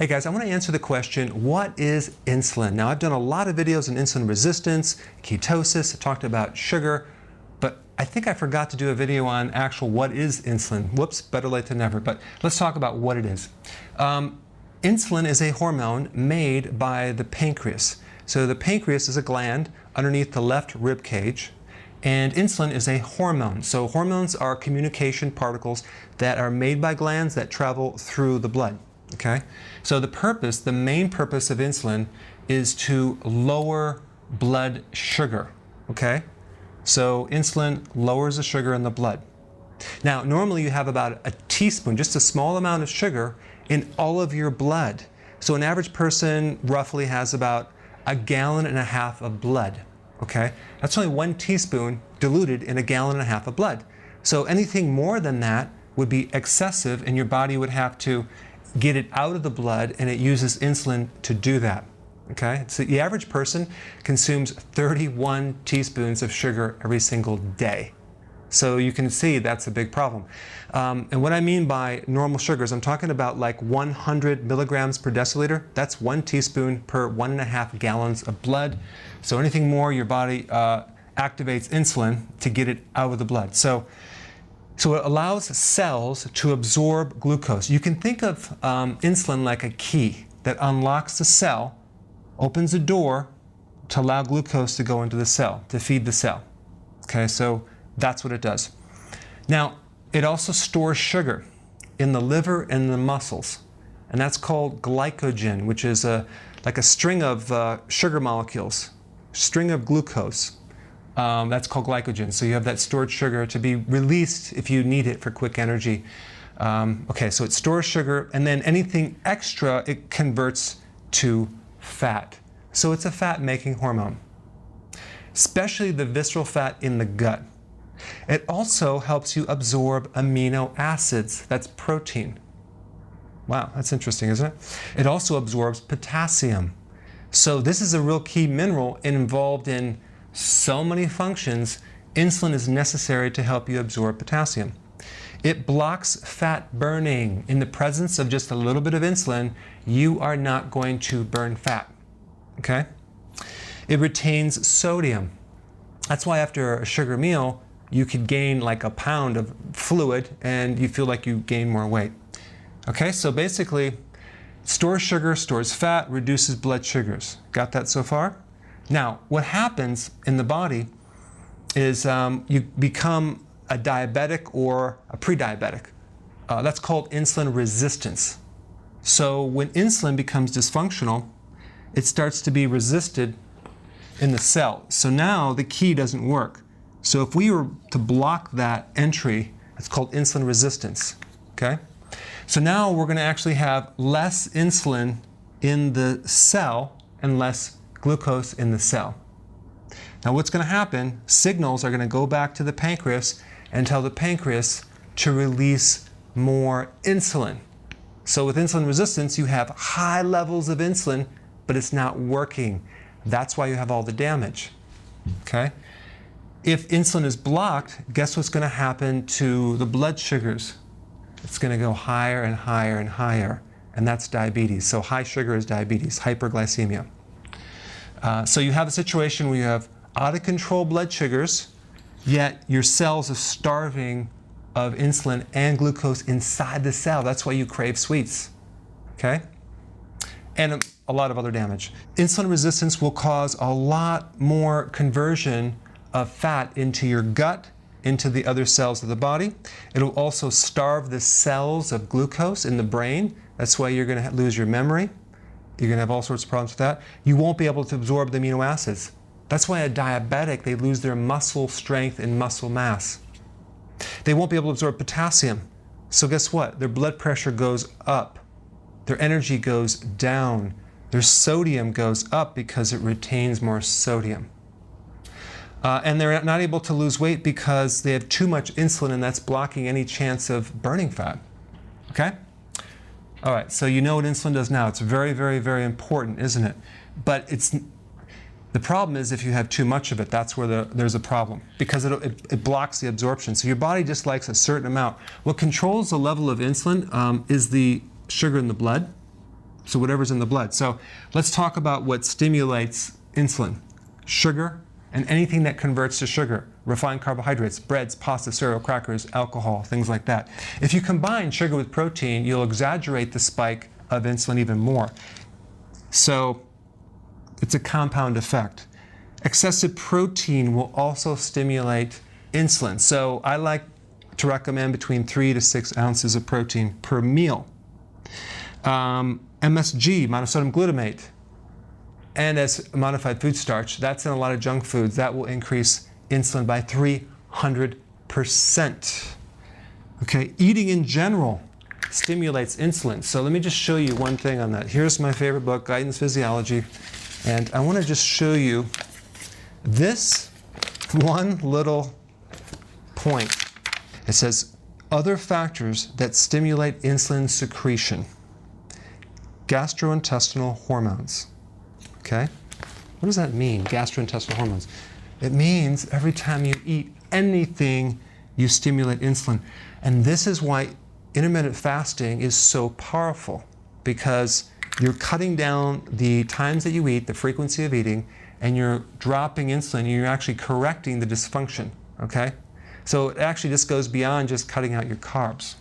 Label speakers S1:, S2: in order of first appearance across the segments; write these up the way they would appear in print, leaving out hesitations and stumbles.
S1: Hey guys, I want to answer the question, what is insulin? Now I've done a lot of videos on insulin resistance, ketosis, I talked about sugar, but I think I forgot to do a video on actual what is insulin. Whoops, better late than never, but let's talk about what it is. Insulin is a hormone made by the pancreas. So the pancreas is a gland underneath the left rib cage, and insulin is a hormone. So hormones are communication particles that are made by glands that travel through the blood. Okay? So the main purpose of insulin is to lower blood sugar. Okay? So insulin lowers the sugar in the blood. Now, normally you have about a teaspoon, just a small amount of sugar in all of your blood. So an average person roughly has about 1.5 gallons of blood. Okay? That's only 1 teaspoon diluted in 1.5 gallons of blood. So anything more than that would be excessive, and your body would have to get it out of the blood, and it uses insulin to do that. Okay? So the average person consumes 31 teaspoons of sugar every single day. So you can see that's a big problem. And what I mean by normal sugars, I'm talking about like 100 milligrams per deciliter. That's 1 teaspoon per 1.5 gallons of blood. So anything more, your body activates insulin to get it out of the blood. So it allows cells to absorb glucose. You can think of insulin like a key that unlocks the cell, opens a door to allow glucose to go into the cell, to feed the cell. Okay, so that's what it does. Now, it also stores sugar in the liver and the muscles, and that's called glycogen, which is like a string of sugar molecules, string of glucose. That's called glycogen. So you have that stored sugar to be released if you need it for quick energy. Okay, so it stores sugar, and then anything extra, it converts to fat. So it's a fat-making hormone, especially the visceral fat in the gut. It also helps you absorb amino acids. That's protein. Wow, that's interesting, isn't it? It also absorbs potassium. So this is a real key mineral involved in so many functions. Insulin is necessary to help you absorb potassium. It blocks fat burning. In the presence of just a little bit of insulin, you are not going to burn fat. Okay? It retains sodium. That's why after a sugar meal, you could gain like a pound of fluid and you feel like you gain more weight. Okay, so basically, stores sugar, stores fat, reduces blood sugars. Got that so far? Now, what happens in the body is you become a diabetic or a pre-diabetic. That's called insulin resistance. So when insulin becomes dysfunctional, it starts to be resisted in the cell. So now the key doesn't work. So if we were to block that entry, it's called insulin resistance. Okay? So now we're going to actually have less insulin in the cell and less glucose in the cell. Now what's going to happen, signals are going to go back to the pancreas and tell the pancreas to release more insulin. So with insulin resistance, you have high levels of insulin, but it's not working. That's why you have all the damage. Okay? If insulin is blocked, guess what's going to happen to the blood sugars? It's going to go higher and higher and higher, and that's diabetes. So high sugar is diabetes, hyperglycemia. So you have a situation where you have out of control blood sugars, yet your cells are starving of insulin and glucose inside the cell. That's why you crave sweets. Okay? And a lot of other damage. Insulin resistance will cause a lot more conversion of fat into your gut, into the other cells of the body. It'll also starve the cells of glucose in the brain. That's why you're going to lose your memory. You're going to have all sorts of problems with that. You won't be able to absorb the amino acids. That's why a diabetic, they lose their muscle strength and muscle mass. They won't be able to absorb potassium. So guess what? Their blood pressure goes up. Their energy goes down. Their sodium goes up because it retains more sodium. And they're not able to lose weight because they have too much insulin, and that's blocking any chance of burning fat. Okay? All right, so you know what insulin does now. It's very, very, very important, isn't it? But the problem is if you have too much of it, that's where there's a problem, because it blocks the absorption. So your body just likes a certain amount. What controls the level of insulin is the sugar in the blood. So whatever's in the blood. So let's talk about what stimulates insulin. Sugar and anything that converts to sugar. Refined carbohydrates, breads, pasta, cereal, crackers, alcohol, things like that. If you combine sugar with protein, you'll exaggerate the spike of insulin even more. So it's a compound effect. Excessive protein will also stimulate insulin. So I like to recommend between 3 to 6 ounces of protein per meal. MSG, monosodium glutamate, and as modified food starch, that's in a lot of junk foods. That will increase insulin by 300%. Okay, eating in general stimulates insulin. So let me just show you one thing on that. Here's my favorite book, Guidance Physiology, and I want to just show you this one little point. It says, other factors that stimulate insulin secretion. Gastrointestinal hormones. Okay? What does that mean, gastrointestinal hormones? It means every time you eat anything, you stimulate insulin. And this is why intermittent fasting is so powerful, because you're cutting down the times that you eat, the frequency of eating, and you're dropping insulin, and you're actually correcting the dysfunction, okay? So it actually just goes beyond just cutting out your carbs.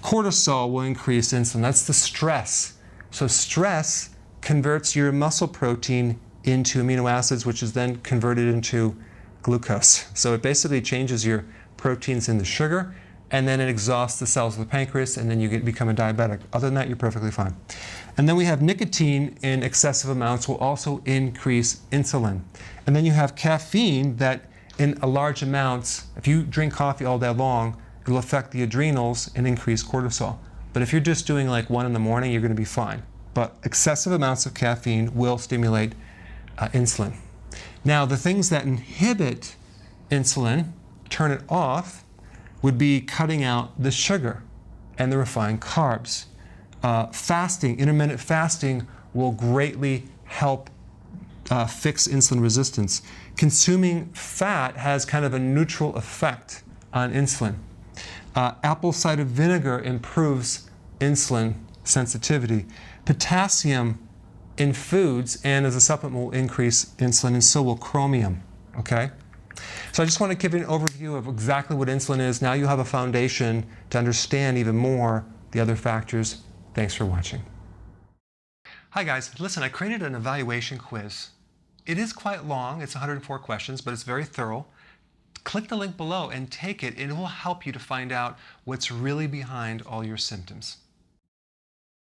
S1: Cortisol will increase insulin. That's the stress. So stress converts your muscle protein into amino acids, which is then converted into glucose. So it basically changes your proteins into sugar, and then it exhausts the cells of the pancreas, and then you become a diabetic. Other than that, you're perfectly fine. And then we have nicotine in excessive amounts will also increase insulin. And then you have caffeine that in a large amounts, if you drink coffee all day long, it will affect the adrenals and increase cortisol. But if you're just doing like 1 in the morning, you're going to be fine. But excessive amounts of caffeine will stimulate insulin. Now, the things that inhibit insulin, turn it off, would be cutting out the sugar and the refined carbs. Fasting, intermittent fasting, will greatly help fix insulin resistance. Consuming fat has kind of a neutral effect on insulin. Apple cider vinegar improves insulin sensitivity. Potassium in foods and as a supplement will increase insulin, and so will chromium, okay? So I just want to give you an overview of exactly what insulin is. Now you have a foundation to understand even more the other factors. Thanks for watching. Hi guys, listen, I created an evaluation quiz. It is quite long, it's 104 questions, but it's very thorough. Click the link below and take it, and it will help you to find out what's really behind all your symptoms.